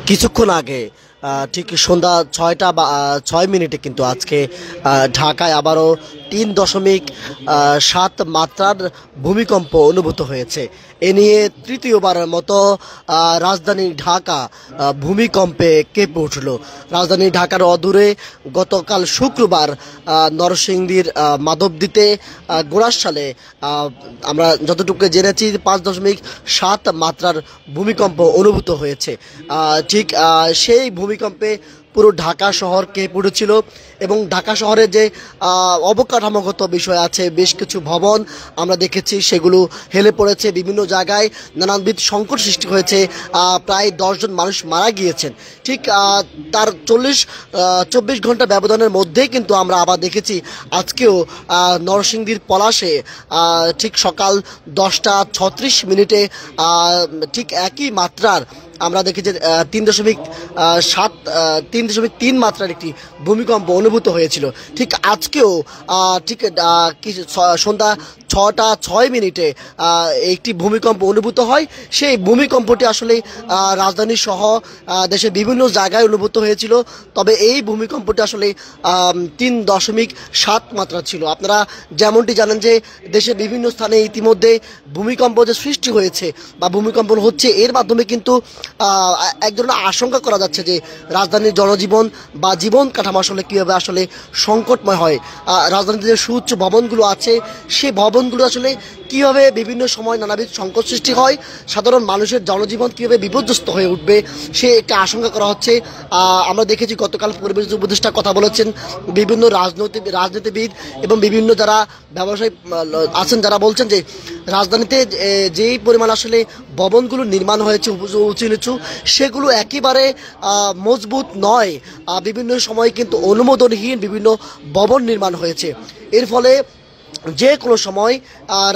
কিছুক্ষণ আগে ঠিক সন্ধ্যা ৬টা বা ৬ মিনিটে কিন্তু আজকে ঢাকায় আবারও ৩.৭ মাত্রার ভূমিকম্প অনুভূত হয়েছে। এ নিয়ে তৃতীয়বারের মতো রাজধানী ঢাকা ভূমিকম্পে কেঁপে উঠল। রাজধানী ঢাকার অদূরে গতকাল শুক্রবার নরসিংদীর মাধবদীতে গোড়াশালে আমরা যতটুকু জেনেছি ৫.৭ মাত্রার ভূমিকম্প অনুভূত হয়েছে। ঠিক সেই ভূমিকম্পে পুরো ঢাকা শহর কেঁপে উঠেছিল এবং ঢাকা শহরে যে অবকাঠামোগত বিষয় আছে, বেশ কিছু ভবন আমরা দেখেছি সেগুলো হেলে পড়েছে, বিভিন্ন জায়গায় নানানবিধ সংকট সৃষ্টি হয়েছে, প্রায় ১০ জন মানুষ মারা গিয়েছেন। ঠিক তার ২৪ ঘন্টা ব্যবধানের মধ্যেই কিন্তু আমরা আবার দেখেছি আজকেও নরসিংদীর পলাশে ঠিক সকাল ১০টা ৩৬ মিনিটে ঠিক একই মাত্রার আমরা দেখি যে ৩.৩ মাত্রার একটি ভূমিকম্প অনুভূত হয়েছিল। ঠিক আজকেও ঠিক সন্ধ্যা ৬টা ৬ মিনিটে একটি ভূমিকম্প অনুভূত হয়। সেই ভূমিকম্পটি আসলে রাজধানী সহ দেশের বিভিন্ন জায়গায় অনুভূত হয়েছিল, তবে এই ভূমিকম্পটি আসলে ৩.৭ মাত্রা ছিল। আপনারা যেমনটি জানেন যে দেশের বিভিন্ন স্থানে ইতিমধ্যে ভূমিকম্প যে সৃষ্টি হয়েছে বা ভূমিকম্প হচ্ছে, এর মাধ্যমে কিন্তু এক ধরনের আশঙ্কা করা যাচ্ছে যে রাজধানীর জনজীবন বা জীবন কাঠামো আসলে কীভাবে আসলে সংকটময় হয়। রাজধানীতে যে সুউচ্চ ভবনগুলো আছে সেই ভবনগুলো আসলে কীভাবে বিভিন্ন সময় নানাবিধ সংকট সৃষ্টি হয়, সাধারণ মানুষের জনজীবন কীভাবে বিপর্যস্ত হয়ে উঠবে সে একটা আশঙ্কা করা হচ্ছে। আমরা দেখেছি গতকাল পরিবেশ উপদেষ্টা কথা বলেছেন, বিভিন্ন রাজনীতিবিদ এবং বিভিন্ন যারা ব্যবসায়ী আছেন যারা বলছেন যে রাজধানীতে যেই পরিমাণ আসলে ভবনগুলো নির্মাণ হয়েছে উঁচু নিচু, সেগুলো একেবারে মজবুত নয়। বিভিন্ন সময় কিন্তু অনুমোদনহীন বিভিন্ন ভবন নির্মাণ হয়েছে। এর ফলে যে কোনো সময়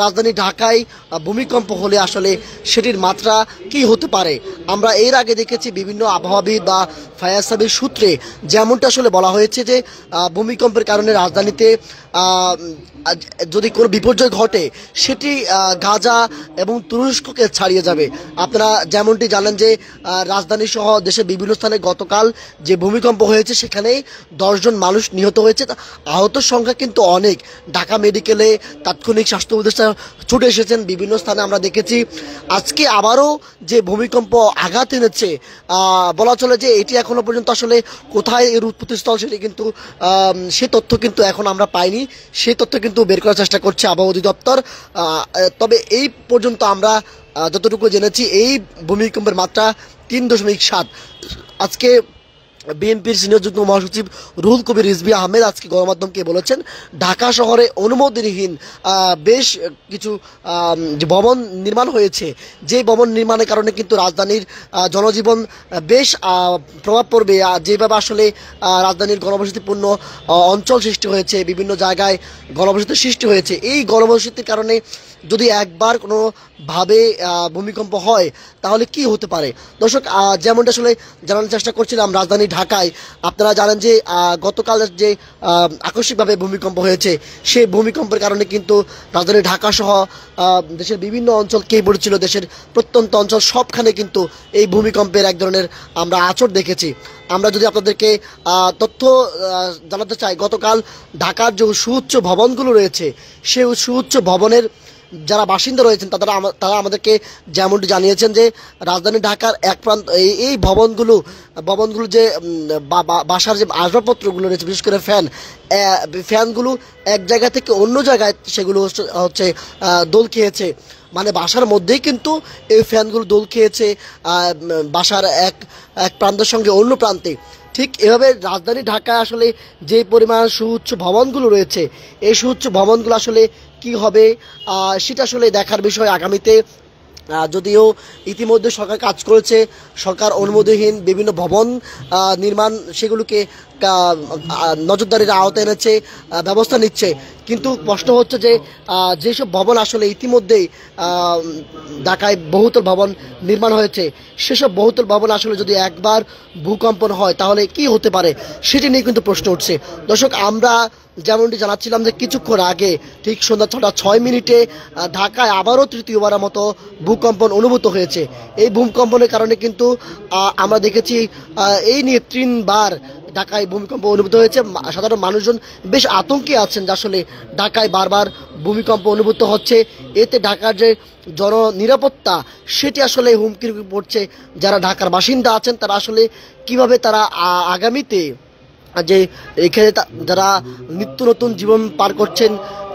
রাজধানী ঢাকায় ভূমিকম্প হলে আসলে সেটির মাত্রা কি হতে পারে। আমরা এর আগে দেখেছি বিভিন্ন আবহাওয়াবিদ বা ফায়ার সার্ভিস সূত্রে যেমনটা আসলে বলা হয়েছে যে ভূমিকম্পের কারণে রাজধানীতে যদি কোনো বিপর্যয় ঘটে সেটি গাজা এবং তুরস্ককে ছাড়িয়ে যাবে। আপনারা যেমনটি জানেন যে রাজধানী সহ দেশের বিভিন্ন স্থানে গতকাল যে ভূমিকম্প হয়েছে সেখানে ১০ জন মানুষ নিহত হয়েছে, আহত সংখ্যা কিন্তু অনেক। ঢাকা মেডিকেলে তাৎক্ষণিক স্বাস্থ্য উপদেষ্টা ছুটে এসেছেন, বিভিন্ন স্থানে আমরা দেখেছি। আজকে আবারও যে ভূমিকম্প আঘাত এনেছে, বলা চলে যে এটি এখনো পর্যন্ত আসলে কোথায় এর উৎপত্তিস্থল সেটি কিন্তু সে তথ্য কিন্তু এখন আমরা পাইনি, সেই তথ্য কিন্তু বের করার চেষ্টা করছে আবহাওয়া অধিদপ্তর। তবে এই পর্যন্ত আমরা যতটুকু জেনেছি এই ভূমিকম্পের মাত্রা ৩.৭। আজকে বিএনপির সিনিয়র যুগ্ম মহাসচিব রুহুল কবির রিজভী আহমেদ আজকে গণমাধ্যমকে বলেছেন ঢাকা শহরে অনুমোদনহীন বেশ কিছু যে ভবন নির্মাণ হয়েছে, যে ভবন নির্মাণের কারণে কিন্তু রাজধানীর জনজীবন বেশ প্রভাব পড়বে। যেভাবে আসলে রাজধানীর ঘনবসতিপূর্ণ অঞ্চল সৃষ্টি হয়েছে, বিভিন্ন জায়গায় ঘনবসতির সৃষ্টি হয়েছে, এই ঘনবসতির কারণে যদি একবার কোনোভাবে ভূমিকম্প হয় তাহলে কি হতে পারে। দর্শক, যেমনটা আসলে জানানোর চেষ্টা করছিলাম, রাজধানী ঢাকায় আপনারা জানেন যে গতকাল যে আকস্মিকভাবে ভূমিকম্প হয়েছে, সেই ভূমিকম্পের কারণে কিন্তু রাজধানী ঢাকা সহ দেশের বিভিন্ন অঞ্চল কেঁপে পড়েছিল। দেশের প্রত্যন্ত অঞ্চল সবখানে কিন্তু এই ভূমিকম্পের এক ধরনের আমরা আঁচড় দেখেছি। আমরা যদি আপনাদেরকে তথ্য জানাতে চাই, গতকাল ঢাকার যে সুউচ্চ ভবনগুলো রয়েছে সেই সুউচ্চ ভবনের যারা বাসিন্দা রয়েছেন তারা আমাদেরকে যেমনটি জানিয়েছেন যে রাজধানী ঢাকার এক প্রান্ত এই ভবনগুলো যে বাসার যে আসবাবপত্রগুলো রয়েছে, বিশেষ করে ফ্যানগুলো এক জায়গা থেকে অন্য জায়গায় সেগুলো হচ্ছে দোল খেয়েছে। মানে বাসার মধ্যেই কিন্তু এই ফ্যানগুলো দোল খেয়েছে বাসার এক প্রান্তের সঙ্গে অন্য প্রান্তে। ঠিক এভাবে রাজধানী ঢাকায় আসলে যে পরিমাণ সুউচ্চ ভবনগুলো রয়েছে, এই সুউচ্চ ভবনগুলো আসলে কি হবে সেটা আসলে দেখার বিষয় আগামীতে। যদিও ইতিমধ্যে সরকার কাজ করেছে, সরকার অনুমোদনহীন বিভিন্ন ভবন নির্মাণ সেগুলোকে নজরদারির আওতায় এনেছে, ব্যবস্থা নিচ্ছে, কিন্তু প্রশ্ন হচ্ছে যে যেসব ভবন আসলে ইতিমধ্যেই ঢাকায় বহুতল ভবন নির্মাণ হয়েছে, সেসব বহুতল ভবন আসলে যদি একবার ভূকম্পন হয় তাহলে কি হতে পারে সেটি নিয়ে কিন্তু প্রশ্ন উঠছে। দর্শক, আমরা যেমনটি জানাচ্ছিলাম যে কিছুক্ষণ আগে ঠিক সন্ধ্যা 6:06 ঢাকায় আবারও তৃতীয়বারের মতো ভূকম্পন অনুভূত হয়েছে। এই ভূকম্পনের কারণে কিন্তু আমরা দেখেছি এই নিয়ে 3বার ঢাকায় ভূমিকম্প অনুভূত হয়েছে। সাধারণ মানুষজন বেশ আতঙ্কে আছেন যে আসলে ঢাকায় বারবার ভূমিকম্প অনুভূত হচ্ছে, এতে ঢাকার যে জননিরাপত্তা সেটি আসলে হুমকির মুখে পড়ছে। যারা ঢাকার বাসিন্দা আছেন তারা আসলে কিভাবে তারা আগামীতে যে এখানে যারা নিত্য নতুন জীবন পার করছেন,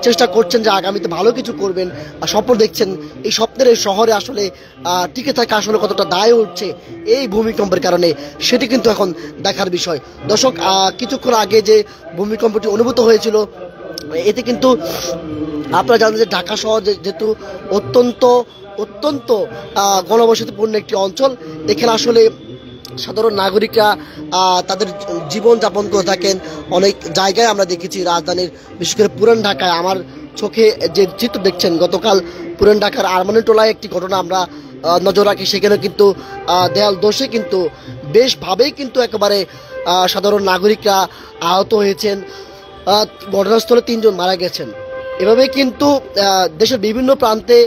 চেষ্টা করছেন যে আগামীতে ভালো কিছু করবেন, স্বপ্ন দেখছেন, এই স্বপ্নের এই শহরে আসলে টিকে থাকা আসলে কতটা দায় উঠছে এই ভূমিকম্পের কারণে সেটি কিন্তু এখন দেখার বিষয়। দর্শক, কিছুক্ষণ আগে যে ভূমিকম্পটি অনুভূত হয়েছিল এতে কিন্তু আপনারা জানেন যে ঢাকা শহর যেহেতু অত্যন্ত অত্যন্ত ঘনবসতিপূর্ণ একটি অঞ্চল, এখানে আসলে সাধারণ নাগরিকরা তাদের জীবন যাপন করে থাকেন। অনেক জায়গায় আমরা দেখেছি রাজধানীর, বিশেষ করে পুরান ঢাকায় আমার চোখে যে চিত্র দেখছেন, গতকাল পুরান ঢাকার আরমানিটোলায় একটি ঘটনা আমরা নজর রাখি। সেখানে কিন্তু দেয়াল দোষে কিন্তু বেশভাবেই কিন্তু একেবারে সাধারণ নাগরিকরা আহত হয়েছেন, ঘটনাস্থলে 3 জন মারা গেছেন। এভাবে কিন্তু দেশের বিভিন্ন প্রান্তে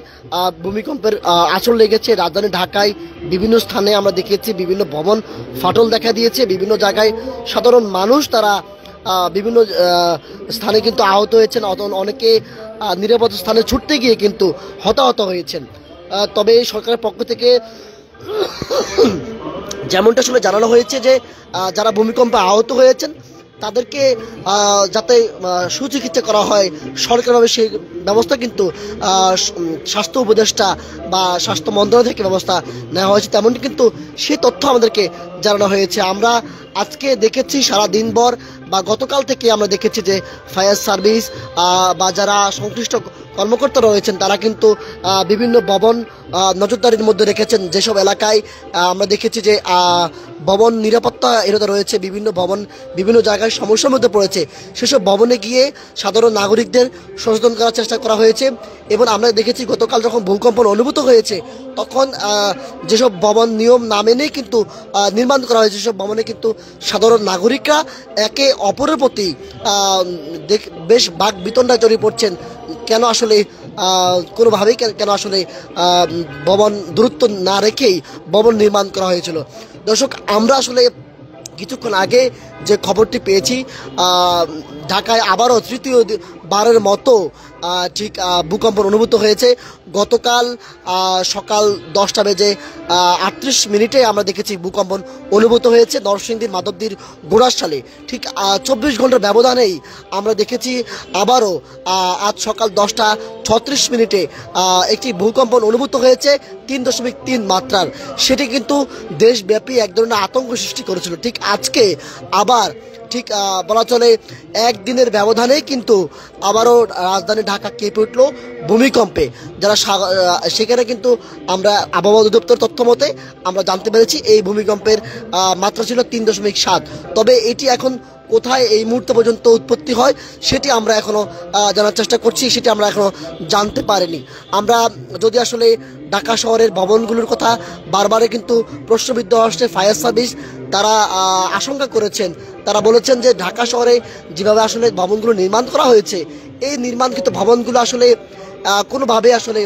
ভূমিকম্পের আঁচড় লেগেছে। রাজধানী ঢাকায় বিভিন্ন স্থানে আমরা দেখেছি বিভিন্ন ভবন ফাটল দেখা দিয়েছে, বিভিন্ন জায়গায় সাধারণ মানুষ তারা বিভিন্ন স্থানে কিন্তু আহত হয়েছেন, অনেকে নিরাপদ স্থানে ছুটতে গিয়ে কিন্তু হতাহত হয়েছেন। তবে সরকারের পক্ষ থেকে যেমনটা আসলে জানানো হয়েছে যে যারা ভূমিকম্পে আহত হয়েছেন তাদেরকে যাতে সুচিকিৎসা করা হয় সরকারিভাবে সেই ব্যবস্থা কিন্তু স্বাস্থ্য উপদেষ্টা বা স্বাস্থ্য মন্ত্রণালয় থেকে ব্যবস্থা নেওয়া হয়েছে, তেমনটি কিন্তু সেই তথ্য আমাদেরকে জানানো হয়েছে। আমরা আজকে দেখেছি সারা দিনভর বা গতকাল থেকে আমরা দেখেছি যে ফায়ার সার্ভিস বা যারা সংশ্লিষ্ট কর্মকর্তা রয়েছেন তারা কিন্তু বিভিন্ন ভবন নজরদারির মধ্যে রেখেছেন। যেসব এলাকায় আমরা দেখেছি যে ভবন নিরাপত্তাহীনতা রয়েছে, বিভিন্ন ভবন বিভিন্ন জায়গায় সমস্যার মধ্যে পড়েছে, সেসব ভবনে গিয়ে সাধারণ নাগরিকদের সচেতন করার চেষ্টা করা হয়েছে। এবং আমরা দেখেছি গতকাল যখন ভূকম্পন অনুভূত হয়েছে তখন যেসব ভবন নিয়ম না মেনেই কিন্তু নির্মাণ করা হয়েছে, সেসব ভবনে কিন্তু সাধারণ নাগরিকরা একে অপরের প্রতি বেশ বাক বিতণ্ডায় জড়িয়ে পড়ছেন। কেন আসলে কোনোভাবেই কেন আসলে ভবন দূরত্ব না রেখেই ভবন নির্মাণ করা হয়েছিল। দর্শক, আমরা আসলে কিছুক্ষণ আগে যে খবরটি পেয়েছি ঢাকায় আবারও তৃতীয়বারের মতো ঠিক ভূকম্পন অনুভূত হয়েছে। গতকাল সকাল 10:38 আমরা দেখেছি ভূকম্পন অনুভূত হয়েছে নরসিংদীর মাধবদীর গোড়াশালে। ঠিক 24 ঘন্টার ব্যবধানেই আমরা দেখেছি আবারও আজ সকাল 10:36 একটি ভূকম্পন অনুভূত হয়েছে 3.3 মাত্রার। সেটি কিন্তু দেশব্যাপী এক ধরনের আতঙ্ক সৃষ্টি করেছিল। ঠিক আজকে আবার ঠিক বলা চলে একদিনের ব্যবধানেই কিন্তু আবারও রাজধানী ঢাকা কেঁপে উঠল ভূমিকম্পে। যারা সেখানে কিন্তু আমরা আবহাওয়া অধিদপ্তর তথ্য মতে আমরা জানতে পেরেছি এই ভূমিকম্পের মাত্রা ছিল 3.7। তবে এটি এখন কোথায় এই মুহূর্তে পর্যন্ত উৎপত্তি হয় সেটি আমরা এখনো জানার চেষ্টা করছি, সেটি আমরা এখনো জানতে পারিনি। আমরা যদি আসলে ঢাকা শহরের ভবনগুলোর কথা বারবারে কিন্তু প্রশ্নবিদ্ধ আসছে, ফায়ার সার্ভিস তারা আশঙ্কা করেছেন, তারা বলেছেন যে ঢাকা শহরে যেভাবে আসলে ভবনগুলো নির্মাণ করা হয়েছে এই নির্মাণকৃত ভবনগুলো আসলে কোনোভাবে আসলে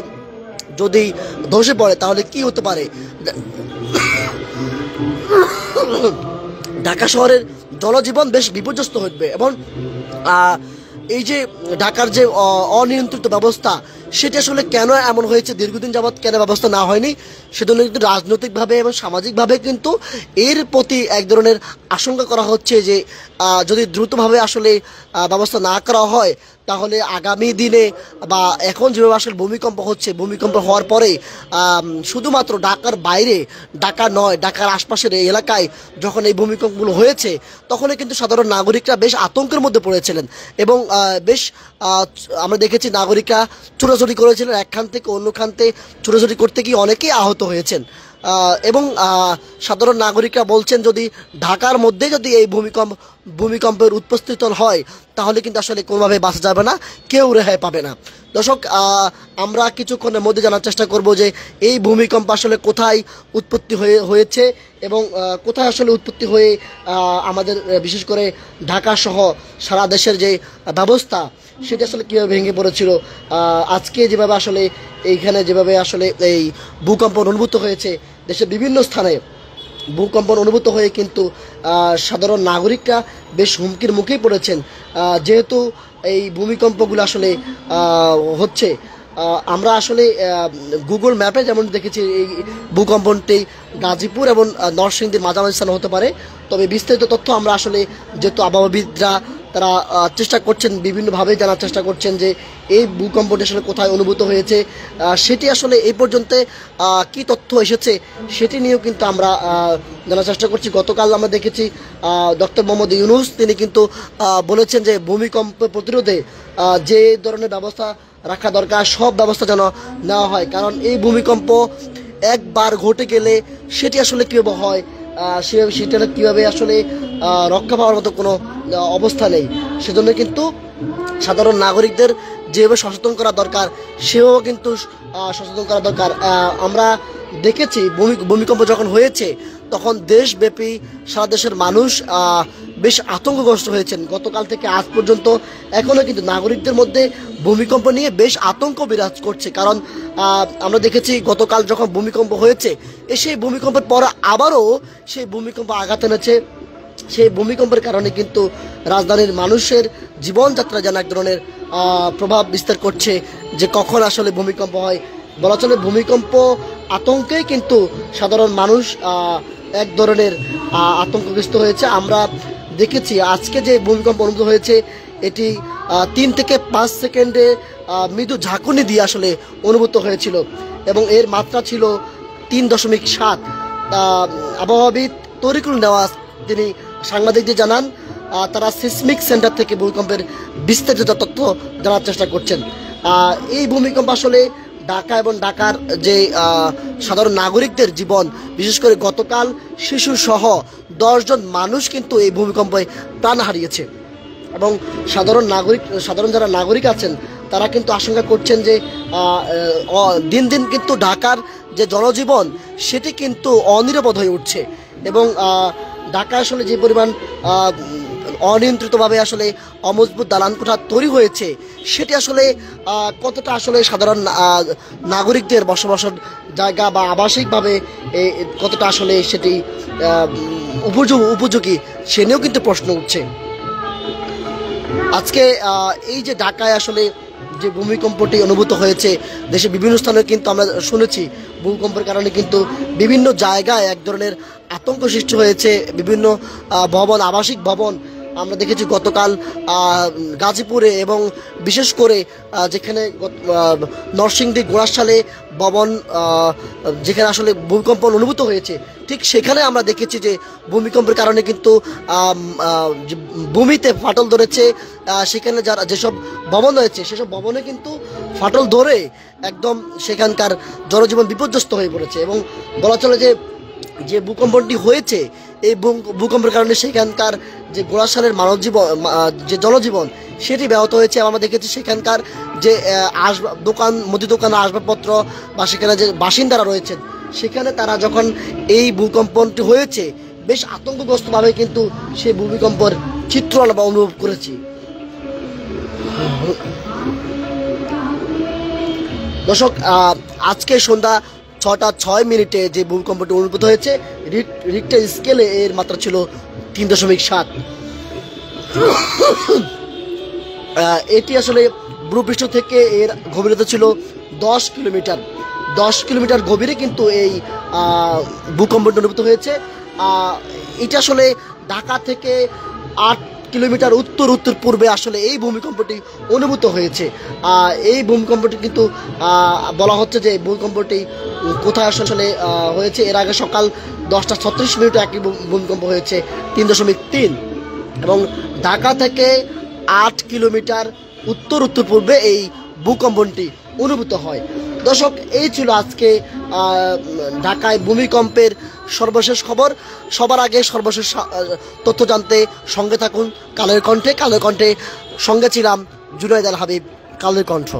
যদি ধসে পড়ে তাহলে কি হতে পারে। ঢাকা শহরের জনজীবন বেশ বিপর্যস্ত হবে এবং এই যে ঢাকার যে অনিয়ন্ত্রিত ব্যবস্থা সেটি আসলে কেন এমন হয়েছে, দীর্ঘদিন যাবৎ কেন ব্যবস্থা না হয়নি সেজন্য কিন্তু রাজনৈতিকভাবে এবং সামাজিকভাবে কিন্তু এর প্রতি এক ধরনের আশঙ্কা করা হচ্ছে যে যদি দ্রুতভাবে আসলে ব্যবস্থা না করা হয় তাহলে আগামী দিনে বা এখন যেভাবে আসলে ভূমিকম্প হচ্ছে, ভূমিকম্প হওয়ার পরে শুধুমাত্র ঢাকার বাইরে, ঢাকা নয় ঢাকার আশপাশের এই এলাকায় যখন এই ভূমিকম্পগুলো হয়েছে তখনই কিন্তু সাধারণ নাগরিকরা বেশ আতঙ্কের মধ্যে পড়েছিলেন এবং বেশ আমরা দেখেছি নাগরিকরা ছোটাছুটি করেছিলেন, একখান থেকে অন্য খানতে ছোটাছুটি করতে গিয়ে অনেকেই আহত হয়েছেন। এবং সাধারণ নাগরিকরা বলছেন যদি ঢাকার মধ্যে যদি এই ভূমিকম্পের উৎপস্থিতল হয় তাহলে কিন্তু আসলে কোনোভাবে বাঁচা যাবে না, কেউ রেহাই পাবে না। দর্শক, আমরা কিছুক্ষণের মধ্যে জানার চেষ্টা করব যে এই ভূমিকম্প আসলে কোথায় উৎপত্তি হয়েছে এবং কোথায় আসলে উৎপত্তি হয়ে আমাদের বিশেষ করে ঢাকা সহ সারা দেশের যে ব্যবস্থা সেটা আসলে কীভাবে ভেঙে পড়েছিল। আজকে যেভাবে আসলে এইখানে যেভাবে আসলে এই ভূকম্পন অনুভূত হয়েছে দেশের বিভিন্ন স্থানে, ভূকম্পন অনুভূত হয়ে কিন্তু সাধারণ নাগরিকরা বেশ হুমকির মুখেই পড়েছেন, যেহেতু এই ভূমিকম্পগুলো আসলে হচ্ছে। আমরা আসলে গুগল ম্যাপে যেমন দেখেছি এই ভূকম্পনটি গাজীপুর এবং নরসিংদীর মাঝামাঝি স্থানে হতে পারে, তবে বিস্তারিত তথ্য আমরা আসলে যেহেতু আবহাওয়াবিদরা তারা চেষ্টা করছেন, বিভিন্নভাবে জানার চেষ্টা করছেন যে এই ভূকম্পটি আসলে কোথায় অনুভূত হয়েছে, সেটি আসলে এই পর্যন্ত কি তথ্য এসেছে সেটি নিয়েও কিন্তু আমরা জানার চেষ্টা করছি। গতকাল আমরা দেখেছি ডক্টর মোহাম্মদ ইউনূস তিনি কিন্তু বলেছেন যে ভূমিকম্প প্রতিরোধে যে ধরনের ব্যবস্থা রাখা দরকার সব ব্যবস্থা যেন নেওয়া হয়, কারণ এই ভূমিকম্প একবার ঘটে গেলে সেটি আসলে কীভাবে হয় সেটা কীভাবে আসলে রক্ষা পাওয়ার মতো কোনো অবস্থা নেই। সেজন্য কিন্তু সাধারণ নাগরিকদের যেভাবে সচেতন করা দরকার সেভাবেও কিন্তু সচেতন করা দরকার। আমরা দেখেছি ভূমিকম্প যখন হয়েছে তখন দেশব্যাপী সারা দেশের মানুষ বেশ আতঙ্কগ্রস্ত হয়েছেন। গতকাল থেকে আজ পর্যন্ত এখনও কিন্তু নাগরিকদের মধ্যে ভূমিকম্প নিয়ে বেশ আতঙ্ক বিরাজ করছে, কারণ আমরা দেখেছি গতকাল যখন ভূমিকম্প হয়েছে সেই ভূমিকম্পের পর আবারও সেই ভূমিকম্প আঘাত এনেছে। সেই ভূমিকম্পের কারণে কিন্তু রাজধানীর মানুষের জীবনযাত্রা যেন এক ধরনের প্রভাব বিস্তার করছে, যে কখন আসলে ভূমিকম্প হয়। বলা চলে ভূমিকম্প আতঙ্কেই কিন্তু সাধারণ মানুষ এক ধরনের আতঙ্কগ্রস্ত হয়েছে। আমরা দেখেছি আজকে যে ভূমিকম্প অনুভূত হয়েছে এটি 3 থেকে 5 সেকেন্ডে মৃদু ঝাঁকুনি দিয়ে আসলে অনুভূত হয়েছিল এবং এর মাত্রা ছিল 3.7। আবহাওয়াবিদ তরিকুল নেওয়াজ তিনি সাংবাদিকদের জানান তারা সিসমিক সেন্টার থেকে ভূমিকম্পের বিস্তারিত তথ্য জানার চেষ্টা করছেন। এই ভূমিকম্প আসলে ঢাকা এবং ঢাকার যে সাধারণ নাগরিকদের জীবন, বিশেষ করে গতকাল শিশু সহ 10 জন মানুষ কিন্তু এই ভূমিকম্পে প্রাণ হারিয়েছে এবং সাধারণ যারা নাগরিক আছেন তারা কিন্তু আশঙ্কা করছেন যে দিন দিন কিন্তু ঢাকার যে জনজীবন সেটি কিন্তু অনিরাপদ হয়ে উঠছে এবং ঢাকা আসলে যে পরিমাণ অনিয়ন্ত্রিতভাবে আসলে অমজবুত দালানকোঠা তৈরি হয়েছে সেটি আসলে কতটা আসলে সাধারণ নাগরিকদের বসবাসের জায়গা বা আবাসিকভাবে কতটা আসলে সেটি উপযোগী সে নিয়েও কিন্তু প্রশ্ন উঠছে। আজকে এই যে ঢাকায় আসলে যে ভূমিকম্পটি অনুভূত হয়েছে দেশের বিভিন্ন স্থানে কিন্তু আমরা শুনেছি ভূমিকম্পের কারণে কিন্তু বিভিন্ন জায়গায় এক ধরনের আতঙ্ক সৃষ্টি হয়েছে। বিভিন্ন ভবন, আবাসিক ভবন আমরা দেখেছি গতকাল গাজীপুরে এবং বিশেষ করে যেখানে নরসিংদী গোড়াশালে ভবন যেখানে আসলে ভূমিকম্প অনুভূত হয়েছে ঠিক সেখানে আমরা দেখেছি যে ভূমিকম্পের কারণে কিন্তু ভূমিতে ফাটল ধরেছে। সেখানে যারা যেসব ভবন রয়েছে সেসব ভবনে কিন্তু ফাটল ধরে একদম সেখানকার জনজীবন বিপর্যস্ত হয়ে পড়েছে এবং বলা চলে যে ভূকম্পটি হয়েছে এই ভূকম্পের কারণে সেখানকার যে গোড়াশালের যে জনজীবন সেটি ব্যাহত হয়েছে। আমরা দেখেছি সেখানকার যে মুদি দোকান আসবাবপত্র বা সেখানে যে বাসিন্দারা রয়েছেন সেখানে তারা যখন এই ভূকম্পটি হয়েছে বেশ আতঙ্কগ্রস্তভাবে কিন্তু সেই ভূমিকম্পের চিত্র আমরা অনুভব করেছি। দর্শক, আজকে সন্ধ্যা 6:06 যে ভূমিকম্পটি অনুভূত হয়েছে রিক্টার স্কেলে এর মাত্রা ছিল 3.7। এটি আসলে ভূপৃষ্ঠ থেকে এর গভীরতা ছিল 10 কিলোমিটার। 10 কিলোমিটার গভীরে কিন্তু এই ভূকম্পটি অনুভূত হয়েছে। এটা আসলে ঢাকা থেকে 8 কিলোমিটার উত্তর পূর্বে আসলে এই ভূমিকম্পটি অনুভূত হয়েছে। এই ভূমিকম্পটি কিন্তু বলা হচ্ছে যে ভূমিকম্পটি কোথায় আসলে হয়েছে, এর আগে সকাল 10:36 একই ভূমিকম্প হয়েছে 3.3 এবং ঢাকা থেকে 8 কিলোমিটার উত্তর পূর্বে এই ভূকম্পনটি অনুভূত হয়। দর্শক, এই ছিল আজকে ঢাকায় ভূমিকম্পের সর্বশেষ খবর। সবার আগে সর্বশেষ তথ্য জানতে সঙ্গে থাকুন কালের কণ্ঠে। কালের কণ্ঠে সঙ্গে ছিলাম জুনায়েদ আল হাবিব, কালের কণ্ঠ।